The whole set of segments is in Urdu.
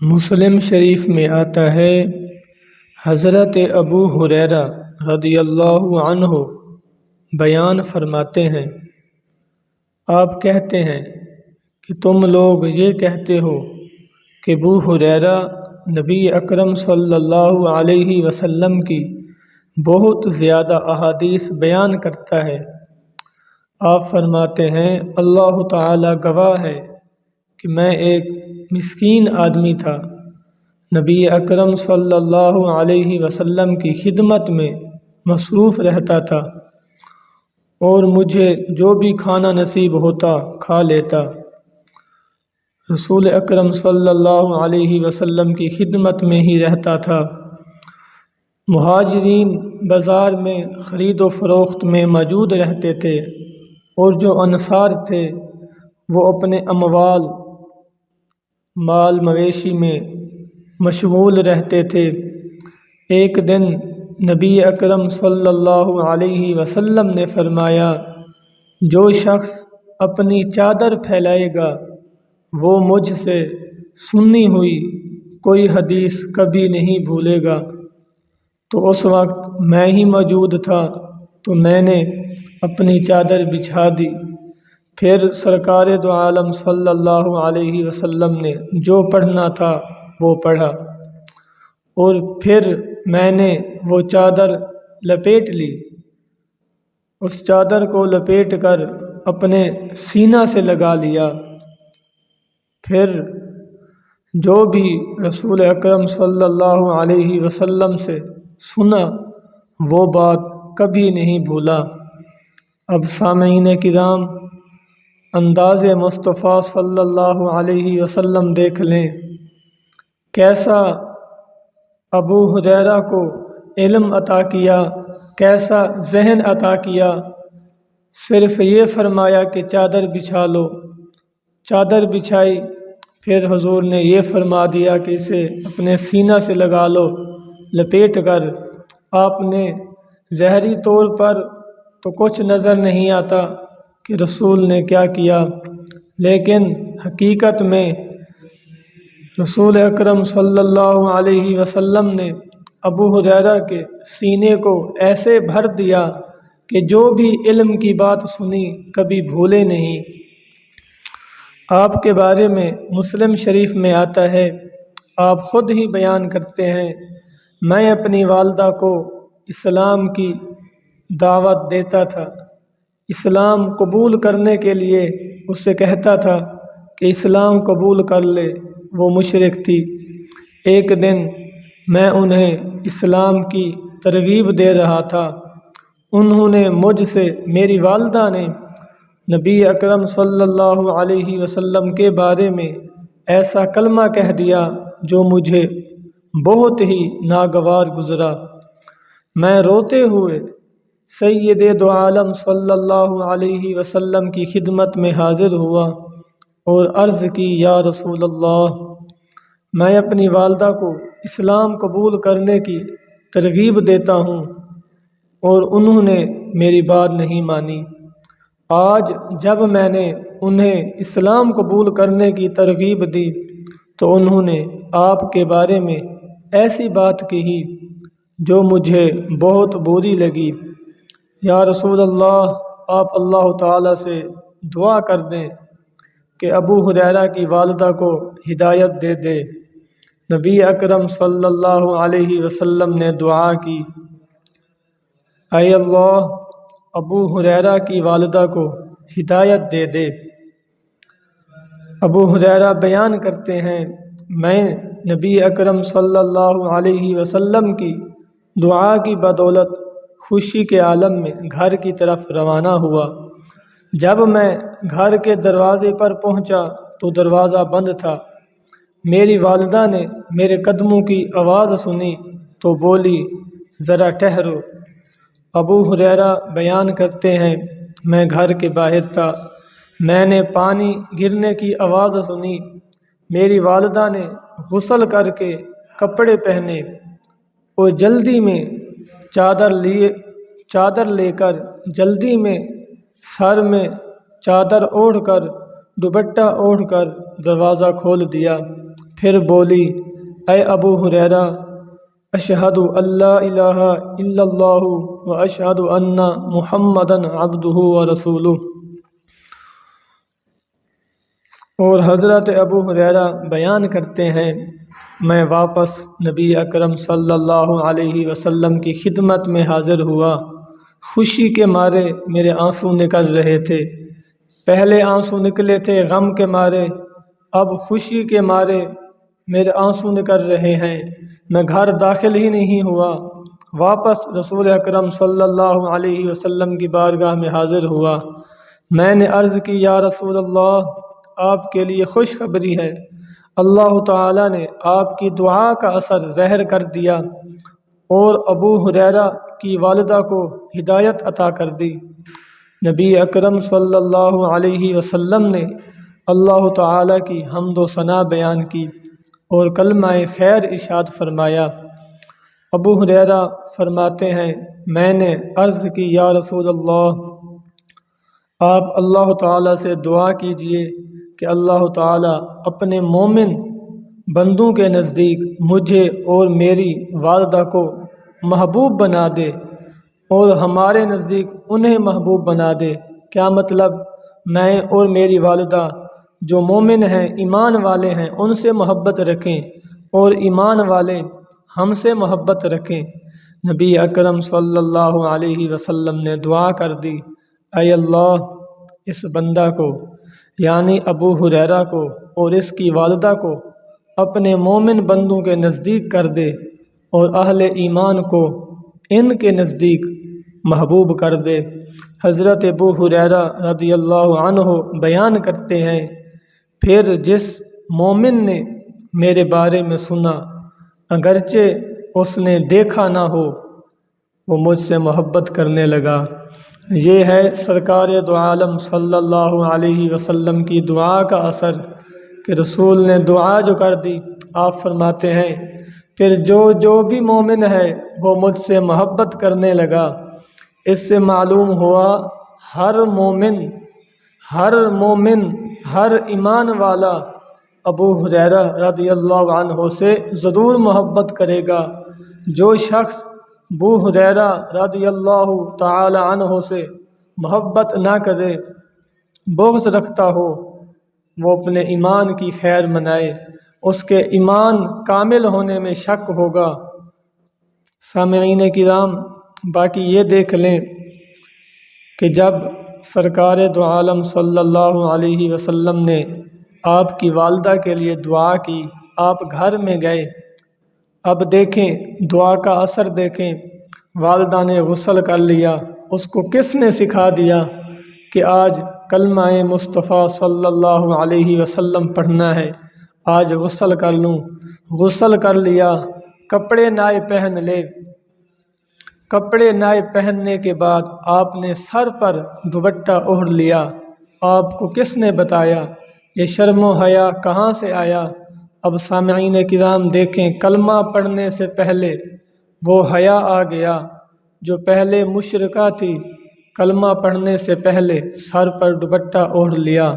مسلم شریف میں آتا ہے حضرت ابو ہریرہ رضی اللہ عنہ بیان فرماتے ہیں، آپ کہتے ہیں کہ تم لوگ یہ کہتے ہو کہ ابو ہریرہ نبی اکرم صلی اللہ علیہ وسلم کی بہت زیادہ احادیث بیان کرتا ہے۔ آپ فرماتے ہیں، اللہ تعالی گواہ ہے کہ میں ایک مسکین آدمی تھا، نبی اکرم صلی اللہ علیہ وسلم کی خدمت میں مصروف رہتا تھا اور مجھے جو بھی کھانا نصیب ہوتا کھا لیتا۔ رسول اکرم صلی اللہ علیہ وسلم کی خدمت میں ہی رہتا تھا۔ مہاجرین بازار میں خرید و فروخت میں موجود رہتے تھے اور جو انصار تھے وہ اپنے اموال مال مویشی میں مشغول رہتے تھے۔ ایک دن نبی اکرم صلی اللہ علیہ وسلم نے فرمایا، جو شخص اپنی چادر پھیلائے گا وہ مجھ سے سنی ہوئی کوئی حدیث کبھی نہیں بھولے گا۔ تو اس وقت میں ہی موجود تھا، تو میں نے اپنی چادر بچھا دی۔ پھر سرکار دو عالم صلی اللہ علیہ وسلم نے جو پڑھنا تھا وہ پڑھا، اور پھر میں نے وہ چادر لپیٹ لی۔ اس چادر کو لپیٹ کر اپنے سینہ سے لگا لیا۔ پھر جو بھی رسول اکرم صلی اللہ علیہ وسلم سے سنا وہ بات کبھی نہیں بھولا۔ اب سامعین کرام، انداز مصطفیٰ صلی اللہ علیہ وسلم دیکھ لیں، کیسا ابو ہریرہ کو علم عطا کیا، کیسا ذہن عطا کیا۔ صرف یہ فرمایا کہ چادر بچھا لو، چادر بچھائی، پھر حضور نے یہ فرما دیا کہ اسے اپنے سینہ سے لگا لو لپیٹ کر۔ آپ نے ظاہری طور پر تو کچھ نظر نہیں آتا کہ رسول نے کیا کیا، لیکن حقیقت میں رسول اکرم صلی اللہ علیہ وسلم نے ابو ہریرہ کے سینے کو ایسے بھر دیا کہ جو بھی علم کی بات سنی کبھی بھولے نہیں۔ آپ کے بارے میں مسلم شریف میں آتا ہے، آپ خود ہی بیان کرتے ہیں، میں اپنی والدہ کو اسلام کی دعوت دیتا تھا۔ اسلام قبول کرنے کے لیے اس سے کہتا تھا کہ اسلام قبول کر لے، وہ مشرک تھی۔ ایک دن میں انہیں اسلام کی ترغیب دے رہا تھا، انہوں نے مجھ سے، میری والدہ نے نبی اکرم صلی اللہ علیہ وسلم کے بارے میں ایسا کلمہ کہہ دیا جو مجھے بہت ہی ناگوار گزرا۔ میں روتے ہوئے سید دو عالم صلی اللہ علیہ وسلم کی خدمت میں حاضر ہوا اور عرض کی، یا رسول اللہ، میں اپنی والدہ کو اسلام قبول کرنے کی ترغیب دیتا ہوں اور انہوں نے میری بات نہیں مانی۔ آج جب میں نے انہیں اسلام قبول کرنے کی ترغیب دی تو انہوں نے آپ کے بارے میں ایسی بات کہی جو مجھے بہت بری لگی۔ یا رسول اللہ، آپ اللہ تعالیٰ سے دعا کر دیں کہ ابو ہریرہ کی والدہ کو ہدایت دے دے۔ نبی اکرم صلی اللہ علیہ وسلم نے دعا کی، اے اللہ، ابو ہریرہ کی والدہ کو ہدایت دے دے۔ ابو ہریرہ بیان کرتے ہیں، میں نبی اکرم صلی اللہ علیہ وسلم کی دعا کی بدولت خوشی کے عالم میں گھر کی طرف روانہ ہوا۔ جب میں گھر کے دروازے پر پہنچا تو دروازہ بند تھا۔ میری والدہ نے میرے قدموں کی آواز سنی تو بولی، ذرا ٹھہرو۔ ابو ہریرہ بیان کرتے ہیں، میں گھر کے باہر تھا، میں نے پانی گرنے کی آواز سنی۔ میری والدہ نے غسل کر کے کپڑے پہنے اور جلدی میں چادر لے کر جلدی میں سر میں چادر اوڑھ کر دوپٹہ اوڑھ کر دروازہ کھول دیا۔ پھر بولی، اے ابو ہریرہ، اشہد اللہ الہ الا اللہ و اشہد ان محمدن عبدہ و رسولہ۔ اور حضرت ابو ہریرہ بیان کرتے ہیں، میں واپس نبی اکرم صلی اللہ علیہ وسلم کی خدمت میں حاضر ہوا۔ خوشی کے مارے میرے آنسو نکل رہے تھے۔ پہلے آنسو نکلے تھے غم کے مارے، اب خوشی کے مارے میرے آنسو نکل رہے ہیں۔ میں گھر داخل ہی نہیں ہوا، واپس رسول اکرم صلی اللہ علیہ وسلم کی بارگاہ میں حاضر ہوا۔ میں نے عرض کی، یا رسول اللہ، آپ کے لیے خوشخبری ہے، اللہ تعالیٰ نے آپ کی دعا کا اثر ظاہر کر دیا اور ابو ہریرہ کی والدہ کو ہدایت عطا کر دی۔ نبی اکرم صلی اللہ علیہ وسلم نے اللہ تعالیٰ کی حمد و ثنا بیان کی اور کلمہ خیر ارشاد فرمایا۔ ابو ہریرہ فرماتے ہیں، میں نے عرض کی، یا رسول اللہ، آپ اللہ تعالیٰ سے دعا کیجئے کہ اللہ تعالیٰ اپنے مومن بندوں کے نزدیک مجھے اور میری والدہ کو محبوب بنا دے اور ہمارے نزدیک انہیں محبوب بنا دے۔ کیا مطلب؟ میں اور میری والدہ جو مومن ہیں، ایمان والے ہیں، ان سے محبت رکھیں اور ایمان والے ہم سے محبت رکھیں۔ نبی اکرم صلی اللہ علیہ وسلم نے دعا کر دی، اے اللہ، اس بندہ کو یعنی ابو ہریرہ کو اور اس کی والدہ کو اپنے مومن بندوں کے نزدیک کر دے اور اہل ایمان کو ان کے نزدیک محبوب کر دے۔ حضرت ابو ہریرہ رضی اللہ عنہ بیان کرتے ہیں، پھر جس مومن نے میرے بارے میں سنا، اگرچہ اس نے دیکھا نہ ہو، وہ مجھ سے محبت کرنے لگا۔ یہ ہے سرکار دو عالم صلی اللہ علیہ وسلم کی دعا کا اثر کہ رسول نے دعا جو کر دی، آپ فرماتے ہیں پھر جو بھی مومن ہے وہ مجھ سے محبت کرنے لگا۔ اس سے معلوم ہوا ہر مومن ہر ایمان والا ابو ہریرہ رضی اللہ عنہ سے ضرور محبت کرے گا۔ جو شخص ابو ہریرہ رضی اللہ تعالی عنہ سے محبت نہ کرے، بغض رکھتا ہو، وہ اپنے ایمان کی خیر منائے، اس کے ایمان کامل ہونے میں شک ہوگا۔ سامعین کرام، باقی یہ دیکھ لیں کہ جب سرکار دو عالم صلی اللہ علیہ وسلم نے آپ کی والدہ کے لیے دعا کی، آپ گھر میں گئے، اب دیکھیں دعا کا اثر دیکھیں۔ والدہ نے غسل کر لیا، اس کو کس نے سکھا دیا کہ آج کلمہ مصطفیٰ صلی اللہ علیہ وسلم پڑھنا ہے، آج غسل کر لوں۔ غسل کر لیا، کپڑے نئے پہن لے۔ کپڑے نئے پہننے کے بعد آپ نے سر پر دوپٹہ اوڑھ لیا۔ آپ کو کس نے بتایا؟ یہ شرم و حیا کہاں سے آیا؟ اب سامعین کرام دیکھیں، کلمہ پڑھنے سے پہلے وہ حیا آ گیا جو پہلے مشرکہ تھی، کلمہ پڑھنے سے پہلے سر پر دوپٹہ اوڑھ لیا۔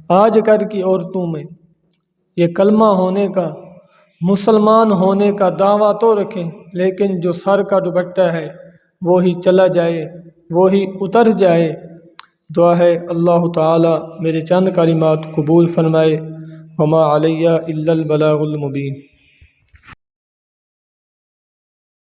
آج کل کی عورتوں میں یہ کلمہ ہونے کا، مسلمان ہونے کا دعویٰ تو رکھیں، لیکن جو سر کا دوپٹہ ہے وہی چلا جائے، وہی اتر جائے۔ دعا ہے اللہ تعالی میرے چند کلمات قبول فرمائے۔ وما علیہ الا البلاغ المبین۔